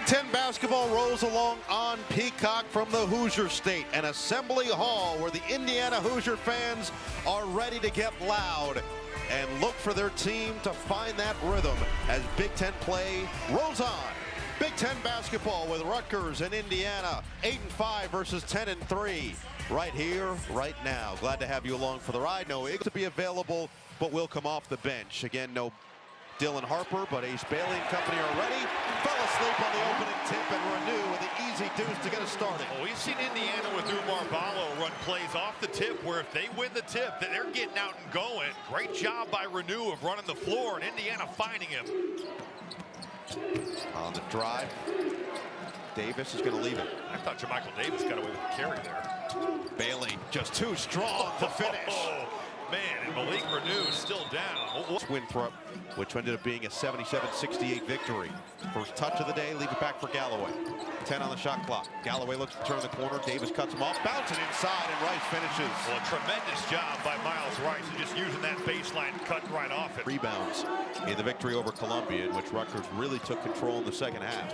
Ten basketball rolls along on Peacock from the Hoosier State, an assembly hall where the Indiana Hoosier fans are ready to get loud and look for their team to find that rhythm as Big Ten play rolls on. Big Ten basketball with Rutgers and Indiana, 8-5 versus 10-3. Right here, right now. Glad to have you along for the ride. No Iggs to be available, but will come off the bench. Again, no Dylan Harper, but Ace Bailey and company are ready. Fell asleep on the opening tip and renew with the easy deuce to get us started. Well, we've seen Indiana with Umar Ballo run plays off the tip where if they win the tip, then they're getting out and going. Great job by Renew of running the floor, and Indiana finding him. On the drive, Davis is going to leave it. I thought JaMychal Davis got away with the carry there. Bailey just too strong to finish. Man, and Malik Renew is still down. Winthrop, which ended up being a 77-68 victory. First touch of the day, leave it back for Galloway. 10 on the shot clock. Galloway looks to turn the corner. Davis cuts him off, bouncing inside, and Rice finishes. Well, a tremendous job by Miles Rice, just using that baseline, cutting right off it. Rebounds in the victory over Columbia, in which Rutgers really took control in the second half.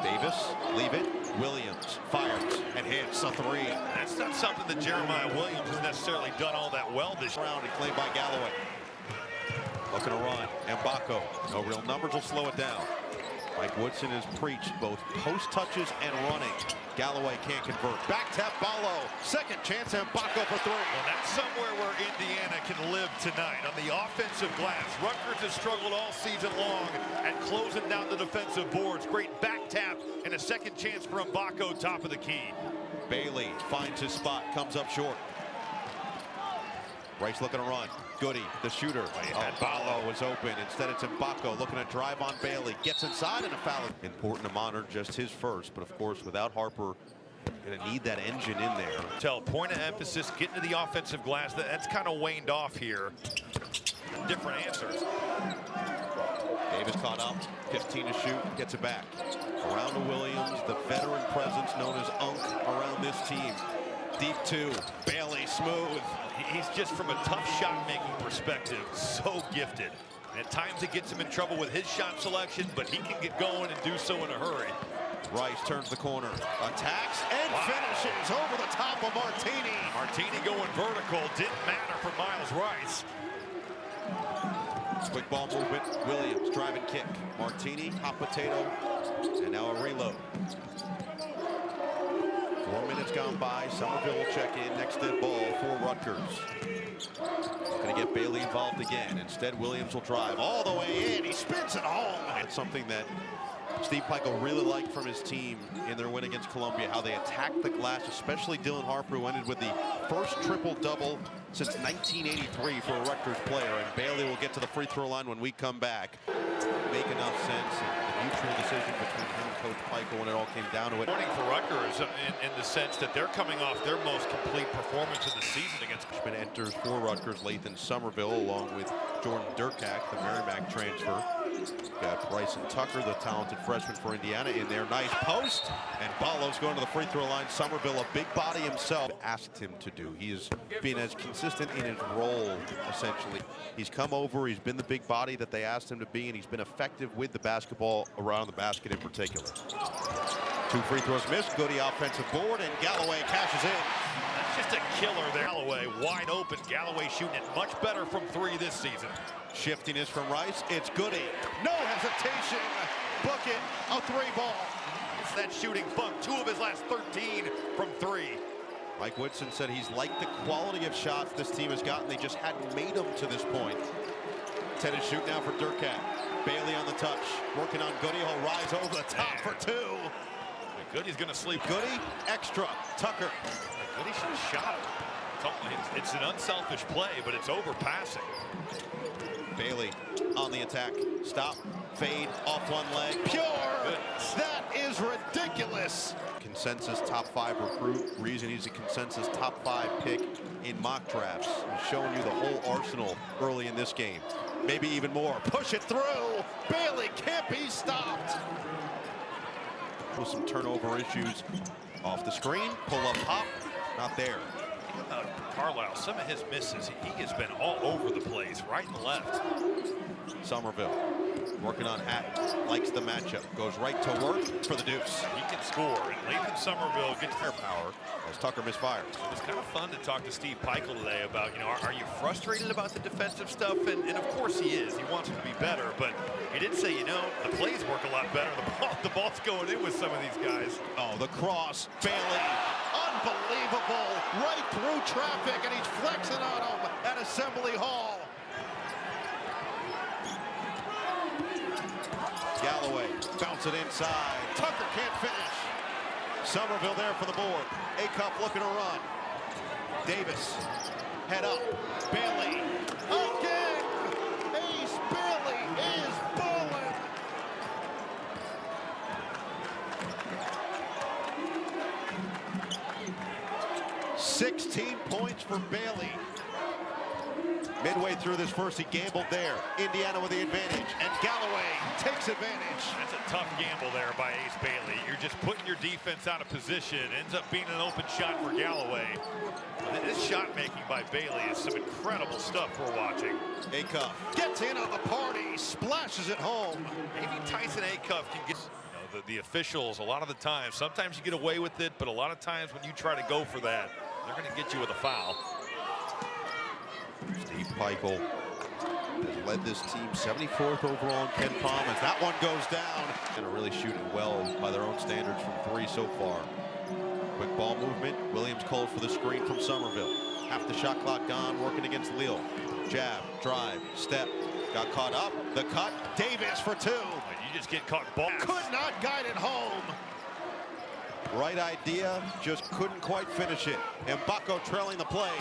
Davis, leave it. Williams fires and hits a three. That's not something that Jeremiah Williams has necessarily done all that well this round, and claimed by Galloway. Looking to run. Mbako. No real numbers will slow it down. Mike Woodson has preached both post touches and running. Galloway can't convert. Back tap Ballo. Second chance, Mbako for three. Well, that's somewhere where Indiana can live tonight. On the offensive glass, Rutgers has struggled all season long at closing down the defensive boards. Great back tap and a second chance for Mbako, top of the key. Bailey finds his spot, comes up short. Rice looking to run. Goody, the shooter. Ballo was open. Instead, it's Mbako looking to drive on Bailey. Gets inside and a foul. Important to monitor just his first, but of course, without Harper, going to need that engine in there. Tell point of emphasis, getting to the offensive glass. That's kind of waned off here. Different answers. Davis caught up, 15 to shoot, gets it back. Around to Williams, the veteran presence known as Unk around this team. Deep two, Bailey smooth. He's just, from a tough shot-making perspective, so gifted. And at times it gets him in trouble with his shot selection, but he can get going and do so in a hurry. Rice turns the corner, attacks, and finishes over the top of Martini. Martini going vertical, didn't matter for Miles Rice. Quick ball movement, Williams, drive and kick. Martini, hot potato, and now a reload. 4 minutes gone by. Somerville will check in next to the ball for Rutgers. Going to get Bailey involved again. Instead, Williams will drive all the way in. He spins it home. It's something that Steve Pikiell really liked from his team in their win against Columbia, how they attacked the glass, especially Dylan Harper, who ended with the first triple-double since 1983 for a Rutgers player. And Bailey will get to the free throw line when we come back. Make enough sense. The mutual decision between him and Coach Pikiell when it all came down to it. Morning for Rutgers in the sense that they're coming off their most complete performance of the season against. Enters for Rutgers, Lathan Somerville, along with Jordan Durkak, the Merrimack transfer. Got Bryson Tucker, the talented freshman for Indiana, in there. Nice post, and Ballo's going to the free throw line. Somerville, a big body himself, asked him to do. He has been as consistent in his role, essentially. He's come over, he's been the big body that they asked him to be, and he's been effective with the basketball around the basket in particular. Two free throws missed, Goody offensive board, and Galloway cashes in. That's just a killer there. Galloway wide open. Galloway shooting it much better from three this season. Shiftiness from Rice. It's Goody. No hesitation. Bucket. A three ball. It's that shooting funk. 2 of his last 13 from three. Mike Woodson said he's liked the quality of shots this team has gotten. They just hadn't made them to this point. 10 to shoot now for Durkak. Bailey on the touch. Working on Goody. He'll rise over the top for 2. Goody's going to sleep. Goody. Extra. Tucker. Goody should have shot him. It's an unselfish play, but it's overpassing. Bailey on the attack. Stop. Fade. Off one leg. Pure. Goodness. That is ridiculous. Consensus top 5 recruit. Reason he's a consensus top 5 pick in mock drafts. He's showing you the whole arsenal early in this game. Maybe even more. Push it through. Bailey can't be stopped. With some turnover issues off the screen. Pull up pop. Not there. Carlisle, some of his misses, he has been all over the place, right and left. Somerville working on Hatton, likes the matchup, goes right to work for the deuce. He can score, and Nathan Somerville gets firepower. As Tucker misfires. It was kind of fun to talk to Steve Peichel today about, are you frustrated about the defensive stuff? And of course he is. He wants it to be better, but he did say, the plays work a lot better. The ball's going in with some of these guys. Oh, the cross, Bailey, unbelievable, right through traffic, and he's flexing on him at Assembly Hall. Galloway, bounce it inside. Tucker can't finish. Somerville there for the board. Acuff looking to run. Davis, head up. Bailey, again! Ace Bailey is balling. $16 points for Bailey. Midway through this first, he gambled there. Indiana with the advantage, and Galloway takes advantage. That's a tough gamble there by Ace Bailey. You're just putting your defense out of position. Ends up being an open shot for Galloway. This shot making by Bailey is some incredible stuff we're watching. Acuff gets in on the party, splashes it home. Maybe Tyson Acuff can get... The officials, a lot of the time, sometimes you get away with it, but a lot of times when you try to go for that, they're going to get you with a foul. Steve Peichel has led this team 74th overall in Ken Palm as that one goes down. And are really shooting well by their own standards from three so far. Quick ball movement. Williams calls for the screen from Somerville. Half the shot clock gone, working against Lille. Jab, drive, step. Got caught up. The cut. Davis for two. You just get caught ball. Could not guide it home. Right idea, just couldn't quite finish it. Mbako trailing the play.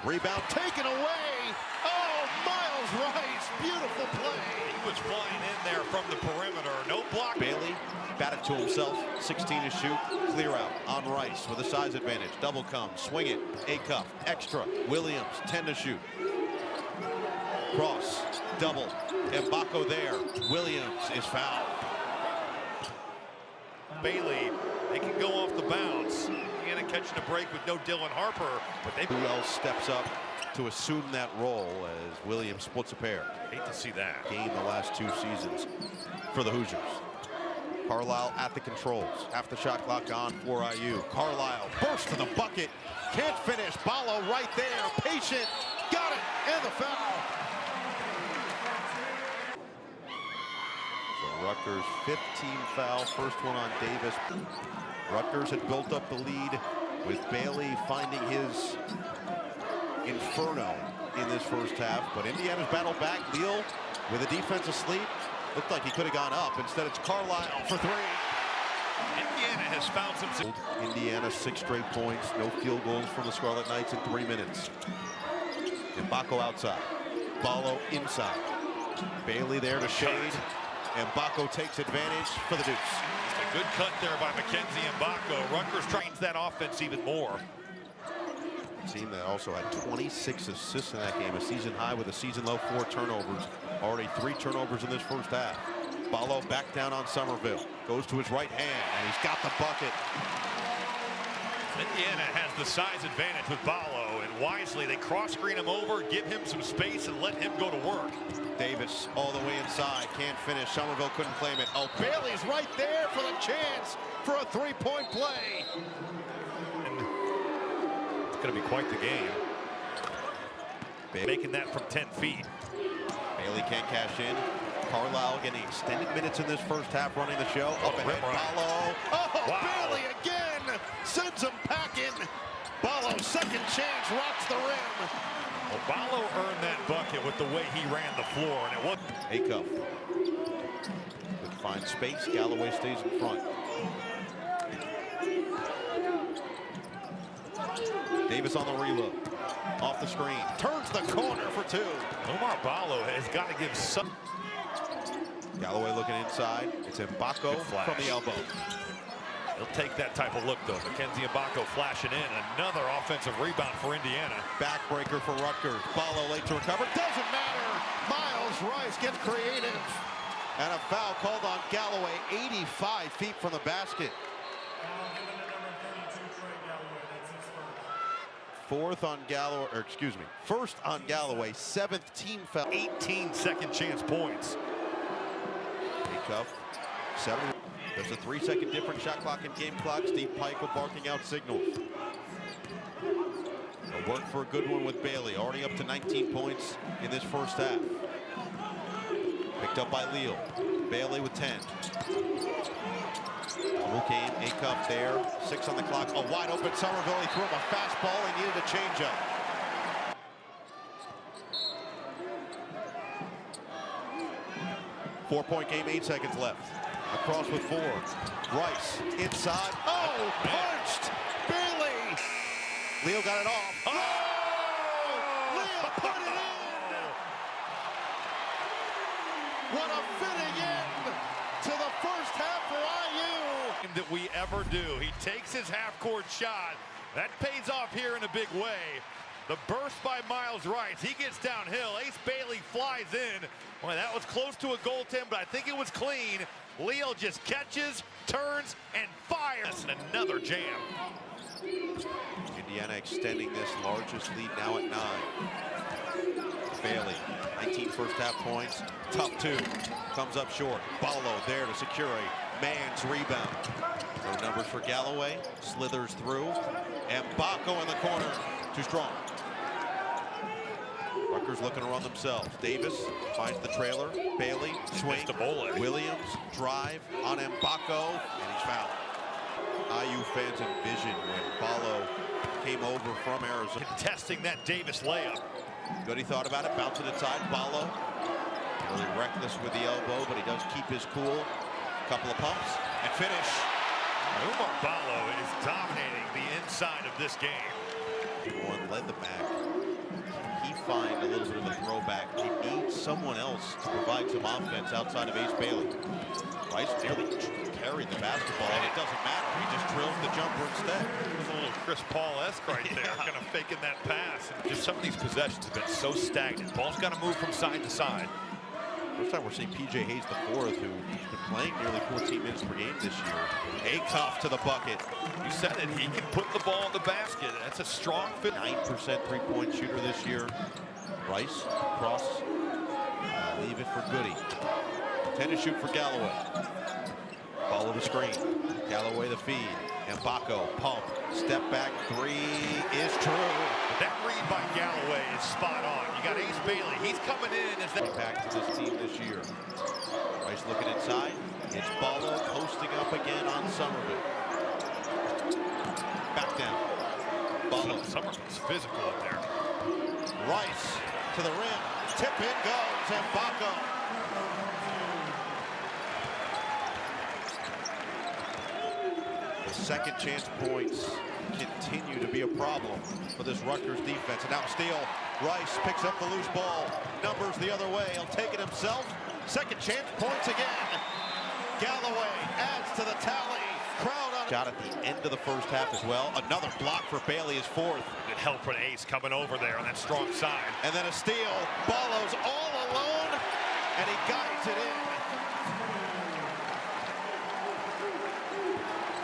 Rebound taken away. Oh, Miles Rice, beautiful play. He was flying in there from the perimeter. No block. Bailey batted to himself. 16 to shoot. Clear out on Rice with a size advantage. Double come, swing it. Acuff, extra. Williams, 10 to shoot. Cross, double. Mbako there. Williams is fouled. Bailey, they can go off the bounce. Indiana catching a break with no Dylan Harper, but who else steps up to assume that role as Williams splits a pair? Hate to see that. Game the last two seasons for the Hoosiers. Carlisle at the controls. Half the shot clock on for IU. Carlisle burst to the bucket. Can't finish. Ballo right there. Patient. Got it. And the foul. Rutgers 15 foul, first one on Davis. Rutgers had built up the lead with Bailey finding his inferno in this first half, but Indiana's battled back. Lille with a defense asleep. Looked like he could have gone up. Instead, it's Carlisle for three. Indiana has found some... Indiana 6 straight points, no field goals from the Scarlet Knights in 3 minutes. Mbako outside. Ballo inside. Bailey there to shade. Mbako takes advantage for the deuce. A good cut there by Mackenzie Mbako. Rutgers trains that offense even more. Team that also had 26 assists in that game, a season high with a season low 4 turnovers. Already 3 turnovers in this first half. Ballo back down on Somerville. Goes to his right hand, and he's got the bucket. Indiana has the size advantage with Ballo, and wisely they cross-screen him over, give him some space, and let him go to work. Davis all the way inside, can't finish. Somerville couldn't claim it. Oh, Bailey's right there for the chance for a 3-point play. And it's going to be quite the game. Making that from 10 feet. Bailey can't cash in. Carlisle getting extended minutes in this first half, running the show. Up ahead, Ballo. Oh, wow. Bailey again sends him packing. Ballo, second chance, rocks the rim. Well, Ballo earned that bucket with the way he ran the floor, and it wasn't. Acuff could find space. Galloway stays in front. Davis on the reload. Off the screen. Turns the corner for 2. Omar Ballo has got to give some. Galloway looking inside. It's Mbako from the elbow. He'll take that type of look, though. Mackenzie Mbako flashing in. Another offensive rebound for Indiana. Backbreaker for Rutgers. Ballo late to recover. Doesn't matter. Miles Rice gets creative. And a foul called on Galloway, 85 feet from the basket. Fourth on Galloway, or excuse me, first on Galloway, 7th team foul. 18 second chance points. handcuff. 7. There's a 3-second difference, shot clock and game clock. Steve Peichel barking out signals. A work for a good one with Bailey, already up to 19 points in this first half. Picked up by Leal. Bailey with 10. Okay, a cup there. 6 on the clock. A wide open Somerville. He threw him a fastball. He needed a changeup. Four-point game, 8 seconds left. Across with 4. Rice inside. Oh, punched! Bailey! Leo got it off. Oh! Leo put it in! What a fitting end to the first half for IU! That we ever do. He takes his half-court shot. That pays off here in a big way. The burst by Miles Rice. He gets downhill. Ace Bailey flies in. Boy, that was close to a goaltend, but I think it was clean. Leo just catches, turns, and fires. And another jam. Indiana extending this largest lead now at 9. Bailey, 19 first half points. Tough 2. Comes up short. Ballo there to secure a man's rebound. No numbers for Galloway. Slithers through. And Baco in the corner. Too strong. Rutgers looking to run themselves. Davis finds the trailer. Bailey, swing. Williams, drive on Mbako, and he's fouled. IU fans envisioned when Ballo came over from Arizona. Contesting that Davis layup. Good, he thought about it, bouncing inside. Ballo, really reckless with the elbow, but he does keep his cool. Couple of pumps, and finish. Umar Ballo is dominating the inside of this game. One led the MAC. He find a little bit of a throwback. He needs someone else to provide some offense outside of Ace Bailey. Rice nearly carried the basketball, and it doesn't matter. He just drills the jumper instead. A little Chris Paul-esque right there, kind of faking that pass. And just some of these possessions have been so stagnant. Ball's got to move from side to side. First time we're seeing P.J. Hayes IV, who's been playing nearly 14 minutes per game this year. Acuff to the bucket. You said it. He can put the ball in the basket. That's a strong fit. 9% three-point shooter this year. Rice, cross, leave it for Goody. 10 to shoot for Galloway. Follow the screen. Galloway the feed. And Baco, pump, step back, 3 is true. That read by Galloway is spot on. You got Ace Bailey. He's coming in as that. Back to this team this year. Rice looking inside. It's Ballo posting up again on Somerville. Back down. Ballo. Somerville's physical up there. Rice to the rim. Tip in goes, and Baco. The second chance points continue to be a problem for this Rutgers defense. And now steal. Rice picks up the loose ball. Numbers the other way. He'll take it himself. Second chance points again. Galloway adds to the tally. Crowd on. Shot at the end of the first half as well. Another block for Bailey, his 4th. Good help from Ace coming over there on that strong side. And then a steal. Ballo's all alone, and he guides it in.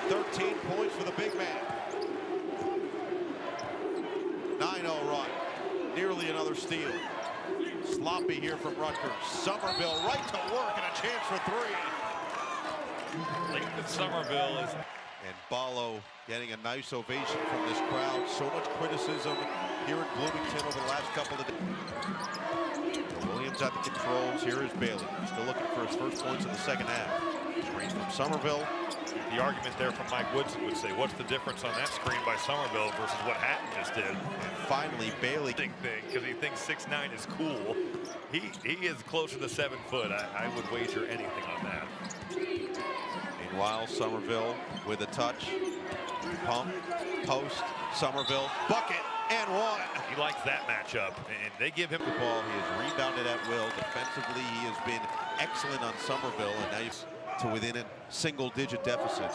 13 points for the big man. 9-0 run. Nearly another steal. Sloppy here from Rutgers. Somerville right to work and a chance for 3. Lincoln Somerville is. And Ballo getting a nice ovation from this crowd. So much criticism here in Bloomington over the last couple of days. Williams at the controls. Here is Bailey. Still looking for his first points in the second half. Screen from Somerville. The argument there from Mike Woodson would say, what's the difference on that screen by Somerville versus what Hatton just did? And finally, Bailey. Thing, because he thinks 6'9" is cool. He is closer to 7 foot. I would wager anything on that. Meanwhile, Somerville with a touch. Pump, post, Somerville, bucket, and 1. He likes that matchup, and they give him the ball. He has rebounded at will. Defensively, he has been excellent on Somerville, and now he's to within a single-digit deficit.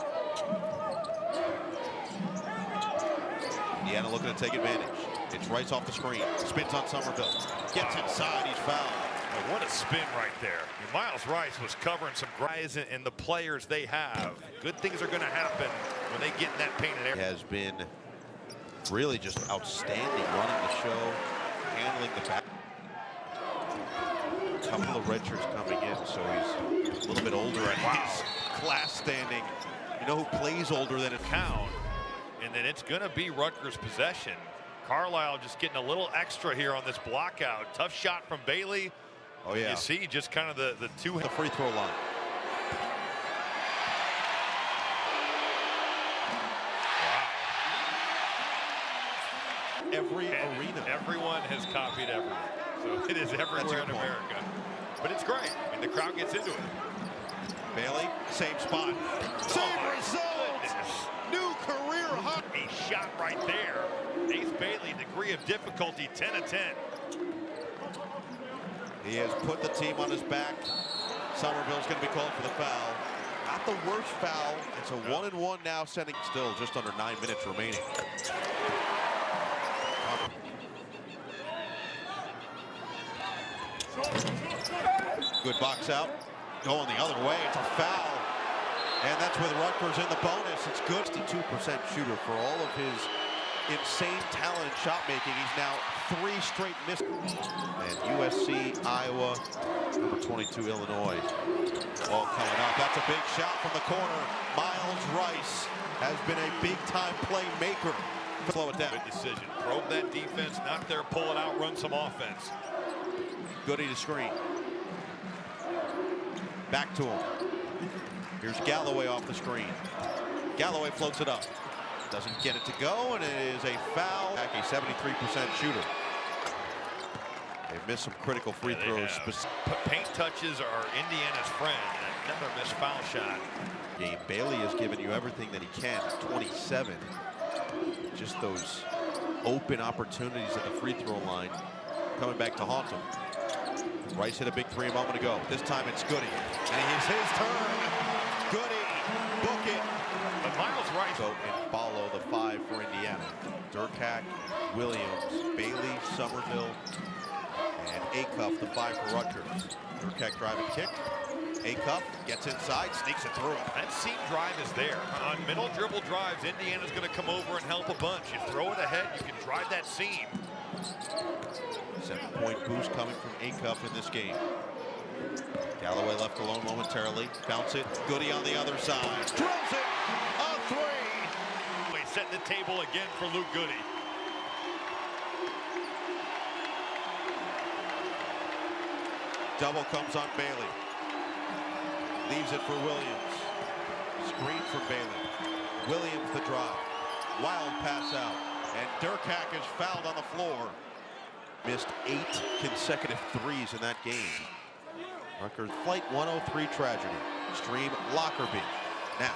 Indiana looking to take advantage. It's Rice off the screen. Spins on Somerville. Gets inside. He's fouled. Oh, what a spin right there. Miles Rice was covering some guys and the players they have. Good things are going to happen when they get in that painted area. Has been really just outstanding running the show, handling the back. A couple of redshirts coming in, so he's a little bit older. older and his class standing. You know who plays older than it count, and then it's going to be Rutgers' possession. Carlisle just getting a little extra here on this block out. Tough shot from Bailey. Oh yeah. You see just kind of the two. The free throw line. Every arena. Everyone has copied everyone. So it is everywhere in America. But it's great. I mean, the crowd gets into it. Bailey, same spot. Same result. New career high. A shot right there. Ace Bailey, degree of difficulty, 10 of 10. He has put the team on his back. Somerville's going to be called for the foul. Not the worst foul. It's a 1-and-1 now, sending still just under 9 minutes remaining. Good box out. Going the other way. It's a foul. And that's with Rutgers in the bonus. It's good. 62% shooter for all of his insane talent in shot making. He's now 3 straight misses. And USC, Iowa, number 22, Illinois. All coming up. That's a big shot from the corner. Miles Rice has been a big-time playmaker. Slow it down. Good decision. Probe that defense, not there, pull it out, run some offense. Goody to screen. Back to him. Here's Galloway off the screen. Galloway floats it up. Doesn't get it to go, and it is a foul. Back a 73% shooter. They've missed some critical free throws. Paint touches are Indiana's friend. Another missed foul shot. Game. Bailey has given you everything that he can. 27. Just those open opportunities at the free throw line coming back to haunt him. Rice hit a big three a moment ago. This time it's Goody. And it's his turn. Goody. Book it. But Miles Rice. So and follow the 5 for Indiana. Durkak, Williams, Bailey, Somerville, and Acuff, the 5 for Rutgers. Durkak driving kick. Acuff gets inside, sneaks it through. That seam drive is there. On middle dribble drives, Indiana's going to come over and help a bunch. You throw it ahead, you can drive that seam. 7-point boost coming from Acuff in this game. Galloway left alone momentarily. Bounce it. Goody on the other side. Drills it. A 3. Setting the table again for Luke Goody. Double comes on Bailey. Leaves it for Williams. Screen for Bailey. Williams the drive. Wild pass out. And Durkak is fouled on the floor. Missed 8 consecutive threes in that game. Rutgers Flight 103 tragedy. Stream Lockerbie. Now.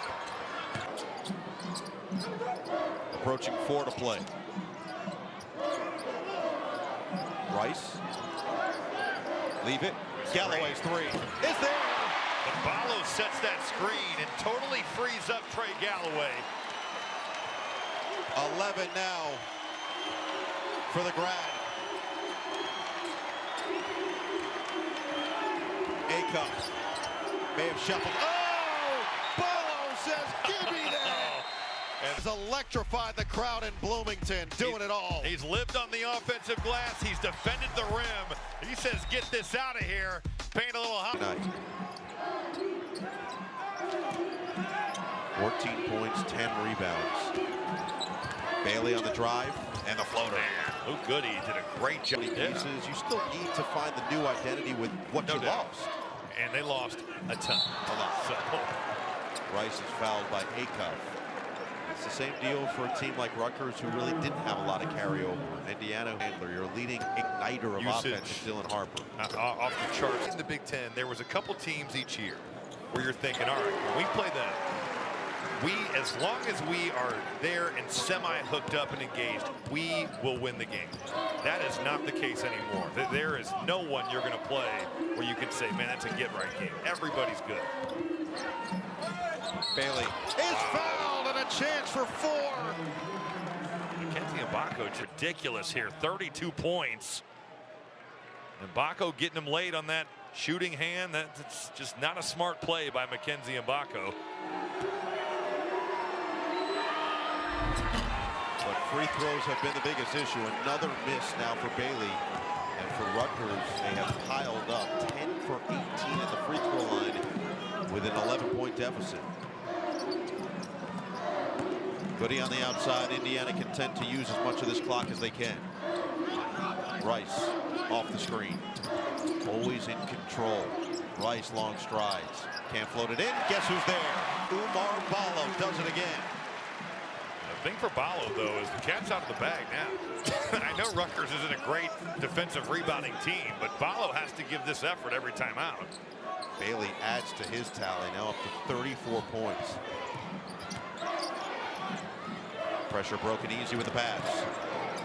Approaching 4 to play. Rice. Leave it. Galloway's 3 is there. Ballo sets that screen and totally frees up Trey Galloway. 11 now for the grad. Acuff may have shuffled. Oh! Ballo says, give me that! And has electrified the crowd in Bloomington, doing it all. He's lived on the offensive glass. He's defended the rim. He says, get this out of here. Paying a little hot. 14 points, 10 rebounds. Bailey on the drive and the floater. Luke Goody did a great job. Pieces. You still need to find the new identity with what you lost. And they lost a ton. A lot. So. Rice is fouled by Acuff. It's the same deal for a team like Rutgers, who really didn't have a lot of carryover. Indiana handler, your leading igniter of offense is Dylan Harper. Off the charts. In the Big Ten, there was a couple teams each year where you're thinking, all right, when we play them, as long as we are there and semi-hooked up and engaged, we will win the game. That is not the case anymore. There is no one you're going to play where you can say, man, that's a get-right game. Everybody's good. Bailey is fouled and a chance for 4. Mackenzie Mbako, it's ridiculous here. 32 points. Mbako getting him late on that shooting hand. That's just not a smart play by Mackenzie Mbako. But free throws have been the biggest issue. Another miss now for Bailey. And for Rutgers, they have piled up 10 for 18 at the free throw line with with an 11-point deficit. Goody on the outside. Indiana content to use as much of this clock as they can. Rice off the screen. Always in control. Rice long strides. Can't float it in. Guess who's there? Umar Ballo does it again. The thing for Ballo, though, is the cat's out of the bag now. I know Rutgers isn't a great defensive rebounding team, but Ballo has to give this effort every time out. Bailey adds to his tally, now up to 34 points. Pressure broken easy with the pass.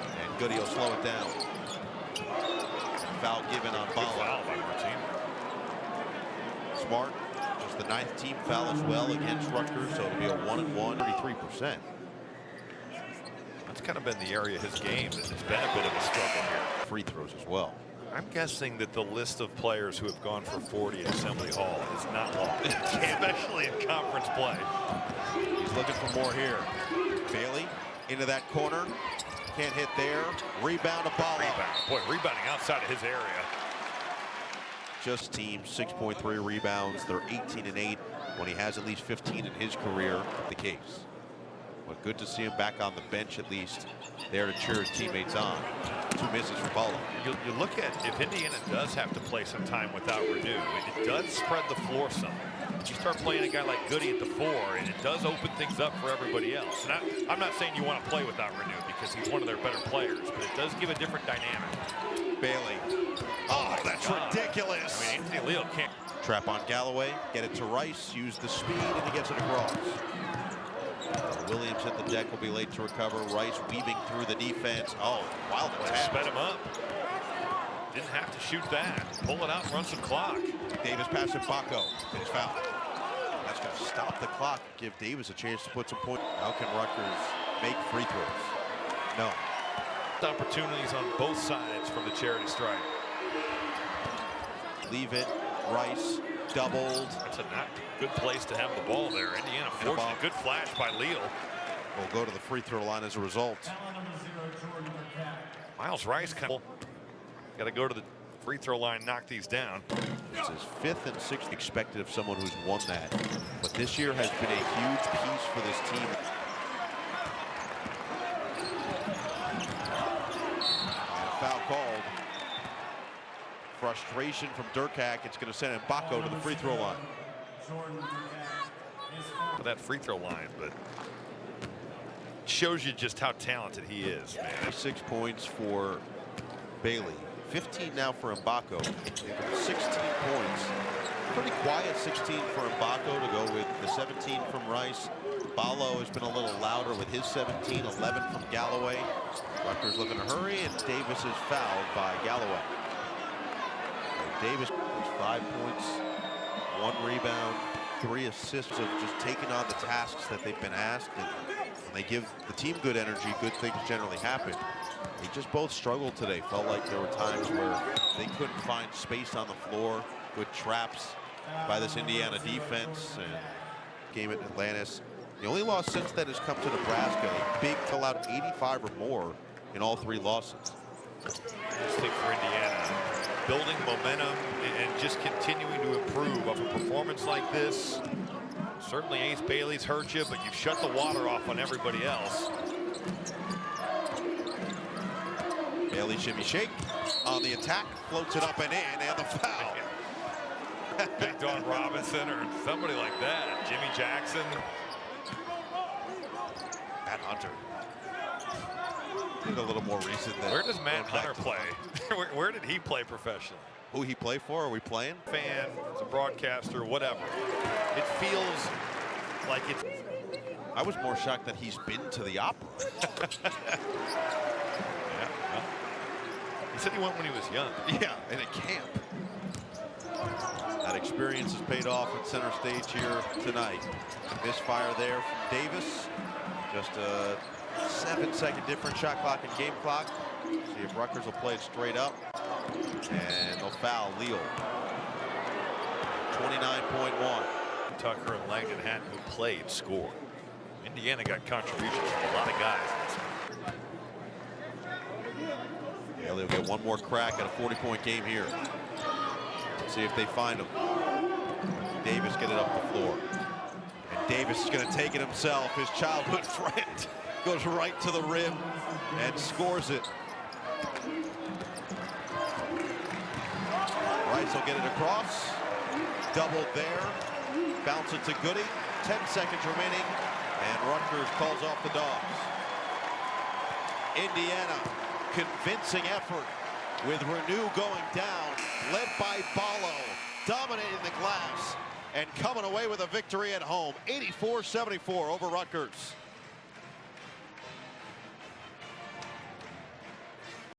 And Goody will slow it down. Foul given on Ballo. Foul by Martin. Smart, just the 9th team foul as well against Rutgers, so it'll be a 1-and-1, 33%. That's kind of been the area of his game that has been a bit of a struggle here. Free throws as well. I'm guessing that the list of players who have gone for 40 at Assembly Hall is not long, especially in conference play. He's looking for more here. Bailey into that corner. Can't hit there. Rebound to Ballo. Boy, rebounding outside of his area. Just team 6.3 rebounds. They're 18-8 when he has at least 15 in his career. The case. But good to see him back on the bench at least, there to cheer his teammates on. 2 misses for Ballo. You look at if Indiana does have to play some time without Renew, it does spread the floor some. You start playing a guy like Goody at the 4, and it does open things up for everybody else. And I'm not saying you want to play without Renew because he's one of their better players, but it does give a different dynamic. Bailey. Oh, that's ridiculous. I mean, Anthony Leo can't. Trap on Galloway. Get it to Rice. Use the speed, and he gets it across. Williams hit the deck, will be late to recover. Rice weaving through the defense. Oh, wild attack. Sped him up. Didn't have to shoot that. Pull it out and run some clock. Davis passing Baco. It's foul. That's going to stop the clock. Give Davis a chance to put some points. How can Rutgers make free throws? No. Opportunities on both sides from the charity stripe. Leave it. Rice doubled. That's a not good place to have the ball there. Indiana fortunate. Good flash by Leal. Will go to the free throw line as a result. Miles Rice got to go to the free throw line, knock these down. It's his 5th and 6th expected of someone who's won that. But this year has been a huge piece for this team. And a foul called. Frustration from Durkak. It's going to send Baco to the free throw line. For that free throw line, but shows you just how talented he is, man. 6 points for Bailey. 15 now for Mbako. 16 points. Pretty quiet 16 for Mbako to go with the 17 from Rice. Ballo has been a little louder with his 17, 11 from Galloway. Rutgers looking to hurry, and Davis is fouled by Galloway. Davis has 5 points, 1 rebound, 3 assists of just taking on the tasks that they've been asked. And when they give the team good energy, good things generally happen. They just both struggled today. Felt like there were times where they couldn't find space on the floor. Good traps by this Indiana defense. And game at Atlantis. The only loss since then has come to Nebraska. A big pull out 85 or more in all 3 losses. Mistake for Indiana. Building momentum and just continuing to improve off a performance like this. Certainly Ace Bailey's hurt you, but you've shut the water off on everybody else. Bailey shimmy shake on the attack, floats it up and in, and the foul. Big Don Robinson or somebody like that. Jimmy Jackson. Matt Hunter. A little more recent than. Where does Matt Hunter play? Where did he play professionally? Who he play for? Are we playing? Fan, as a broadcaster, whatever. It feels like it's. I was more shocked that he's been to the Opera. Yeah, well, he said he went when he was young. Yeah, and at camp. That experience has paid off at center stage here tonight. Misfire there from Davis. Just a 7-second difference, shot clock and game clock. See if Rutgers will play it straight up. And they'll foul Leal. 29.1. Tucker and Langdon Hatton, who played, scored. Indiana got contributions from a lot of guys. Yeah, they'll get one more crack at a 40-point game here. Let's see if they find him. Davis get it up the floor. And Davis is going to take it himself. His childhood friend goes right to the rim and scores it. Rice will get it across. Double there. Bounce it to Goody. 10 seconds remaining. And Rutgers calls off the Dogs. Indiana, convincing effort with Renew going down, led by Ballo, dominating the glass and coming away with a victory at home, 84-74 over Rutgers.